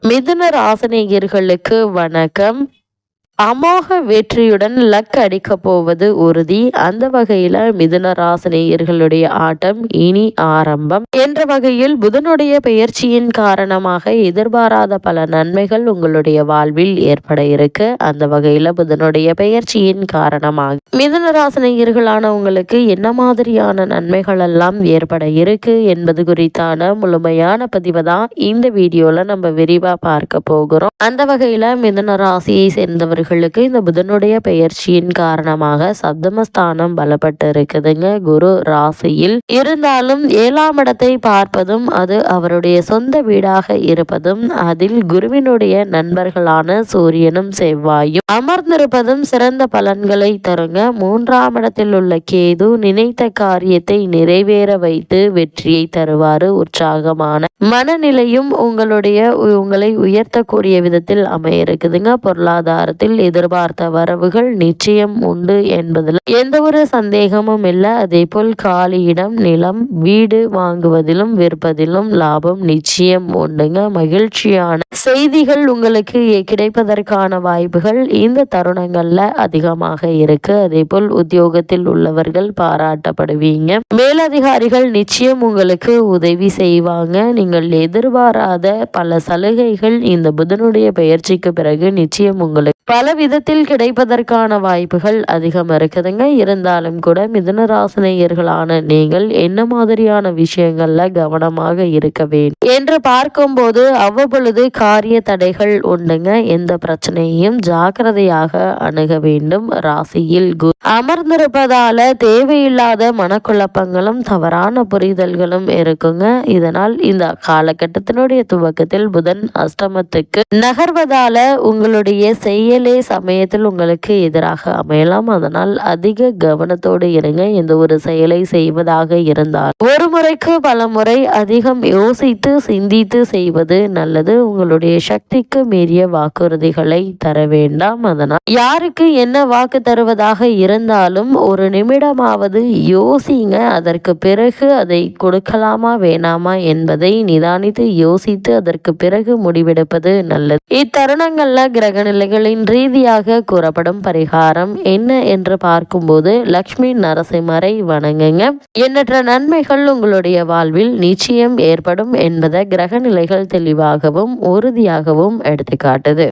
மிதுன ராசினியர்களுக்கு வணக்கம். அமோக வெற்றியுடன் லக் அடிக்க போவது உறுதி. அந்த வகையில மிதுன ராசினியர்களுடைய ஆட்டம் இனி ஆரம்பம் என்ற வகையில் புதனுடைய பெயர்ச்சியின் காரணமாக எதிர்பாராத பல நன்மைகள் உங்களுடைய வாழ்வில் ஏற்பட இருக்கு. அந்த வகையில புதனுடைய பெயர்ச்சியின் காரணமாக மிதுன ராசினியர்களான உங்களுக்கு என்ன மாதிரியான நன்மைகள் எல்லாம் ஏற்பட இருக்கு என்பது குறித்தான முழுமையான பதிவை தான் இந்த வீடியோல நம்ம விரிவா பார்க்க போகிறோம். அந்த வகையில மிதுன ராசியை சேர்ந்தவர்கள் இந்த புதனுடைய பெயர்ச்சியின் காரணமாக சப்தமஸ்தானம் பலப்பட்டு இருக்குதுங்க. குரு ராசியில் இருந்தாலும் 7ஆம் இடத்தை பார்ப்பதும் அது அவருடைய சொந்த வீடாக இருப்பதும் அதில் குருவினுடைய நண்பர்களான சூரியனும் செவ்வாயும் அமர்ந்திருப்பதும் சிறந்த பலன்களை தருங்க. 3ஆம் இடத்தில் உள்ள கேது நினைத்த காரியத்தை நிறைவேற வைத்து வெற்றியை தருவாரு. உற்சாகமான மனநிலையும் உங்களை உயர்த்தக்கூடிய விதத்தில் அமைய இருக்குதுங்க. பொருளாதாரத்தில் எதிர்பார்த்த வரவுகள் நிச்சயம் உண்டு என்பதில் எந்த ஒரு சந்தேகமும் இல்லை. அதே போல் காலியிடம் நிலம் வீடு வாங்குவதிலும் விற்பதிலும் லாபம் நிச்சயம் உண்டுங்க. மகிழ்ச்சியான செய்திகள் உங்களுக்கு கிடைப்பதற்கான வாய்ப்புகள் இந்த தருணங்கள்ல அதிகமாக இருக்கு. அதே போல் உத்தியோகத்தில் உள்ளவர்கள் பாராட்டப்படுவீங்க. மேலதிகாரிகள் நிச்சயம் உங்களுக்கு உதவி செய்வாங்க. நீங்கள் எதிர்பாராத பல சலுகைகள் இந்த புதனுடைய பெயர்ச்சிக்கு பிறகு நிச்சயம் உங்களுக்கு பல விதத்தில் கிடைப்பதற்கான வாய்ப்புகள் அதிகம் இருக்குதுங்க. இருந்தாலும் கூட மிதுன ராசினியர்களான நீங்கள் என்ன மாதிரியான விஷயங்கள்ல கவனமாக இருக்க வேண்டும் என்று பார்க்கும்போது அவ்வப்பொழுது காரிய தடைகள் உண்டுங்க. எந்த பிரச்சனையும் ஜாக்கிரதையாக அணுக வேண்டும். ராசியில் குரு அமர்ந்திருப்பதால தேவையில்லாத மனக்குழப்பங்களும் தவறான புரிதல்களும் இருக்குங்க. இதனால் இந்த காலகட்டத்தினுடைய துவக்கத்தில் புதன் அஷ்டமத்துக்கு நகர்வதால உங்களுடைய செயலே சமயத்தில் உங்களுக்கு எதிராக அமையலாம். அதனால் அதிக கவனத்தோடு இருங்க. எந்த ஒரு செயலை செய்வதாக இருந்தால் ஒரு முறைக்கு பல முறை அதிகம் யோசித்து சிந்தித்து செய்வது நல்லது. உங்களுடைய சக்திக்கு மீறிய வாக்குறுதிகளை தர வேண்டாம். அதனால் யாருக்கு என்ன வாக்கு தருவதாக இருந்தாலும் ஒரு நிமிடமாவது யோசிங்க. அதற்கு பிறகு அதை கொடுக்கலாமா வேணாமா என்பதை நிதானித்து யோசித்து அதற்கு பிறகு முடிவெடுப்பது நல்லது. இத்தருணங்கள்ல கிரக நிலைகளின் ரீதியாக கூறப்படும் பரிகாரம் என்ன என்று பார்க்கும்போது லக்ஷ்மி நரசிம்மரை வணங்குங்க. எண்ணற்ற நன்மைகள் உங்களுடைய வாழ்வில் நிச்சயம் ஏற்படும் என்பதை கிரக நிலைகள் தெளிவாகவும் உறுதியாகவும் எடுத்துக்காட்டுது.